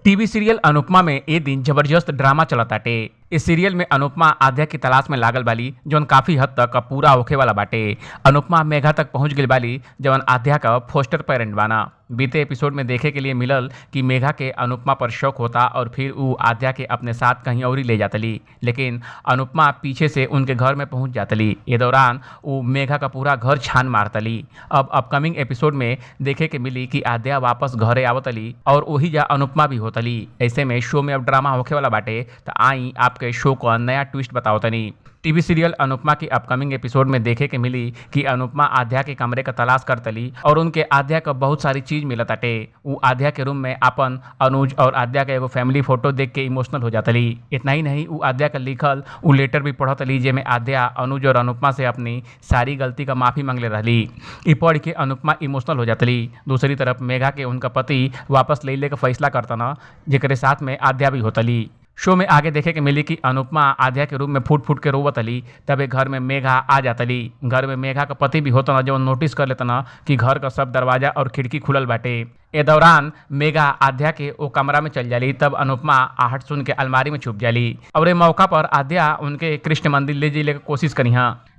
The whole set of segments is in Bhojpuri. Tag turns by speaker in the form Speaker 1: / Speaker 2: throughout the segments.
Speaker 1: टीवी सीरियल अनुपमा में ए दिन जबरदस्त ड्रामा चलताटे। इस सीरियल में अनुपमा आद्या की तलाश में लागल बाली जौन काफी हद तक पूरा होखे वाला बाटे। अनुपमा मेघा तक पहुंच गई बाली जौन आद्या का फोस्टर पेरेंट बाना। बीते एपिसोड में देखे के लिए मिलल कि मेघा के अनुपमा पर शौक होता और फिर वो आद्या के अपने साथ कहीं और ही ले जातली, लेकिन अनुपमा पीछे से उनके घर में पहुंच जातली। ये दौरान वो मेघा का पूरा घर छान मारतली। अब अपकमिंग एपिसोड में देखे के मिली कि आद्या वापस घरे आवतली और वही जा अनुपमा भी होतली। ऐसे में शो में अब ड्रामा होखे वाला बाटे, तो आई आपके शो को नया ट्विस्ट बताओ तनी। टीवी सीरियल अनुपमा की अपकमिंग एपिसोड में देखे के मिली कि अनुपमा आद्या के कमरे का तलाश करतली और उनके आद्या का बहुत सारी चीज मिलत अटे। वो आद्या के रूम में अपन अनुज और आद्या का एगो फैमिली फोटो देख के इमोशनल हो जातली। इतना ही नहीं, वो आद्या का लिखल वो लेटर भी पढ़तली जेमे आद्या अनुज और अनुपमा से अपनी सारी गलती का माफी मांगले रहली। ई पढ़ के अनुपमा इमोशनल हो जातली। दूसरी तरफ मेघा के उनका पति वापस ले का फैसला करता न, जेकरे साथ में आद्या भी होतली। शो में आगे देखे के मिली कि अनुपमा आद्या के रूम में फूट फूट के रोवतली, तबे घर में मेघा आ जातली। घर में मेघा का पति भी होता ना, जो नोटिस कर लेता ना कि घर का सब दरवाजा और खिड़की खुलल बाटे। ए दौरान मेघा आद्या के वो कमरा में चल जाली, तब अनुपमा आहट सुन के अलमारी में छुप जाली और ये मौका पर आद्या उनके कृष्ण मंदिर ले जाने की कोशिश करी।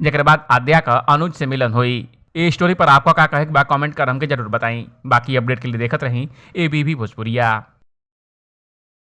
Speaker 1: जेकर बाद आद्या का अनुज से मिलन हुई। ये स्टोरी पर आपका क्या कहे बा कमेंट कर हमके जरूर बताई। बाकी अपडेट के लिए देखत रही ABP भोजपुरिया।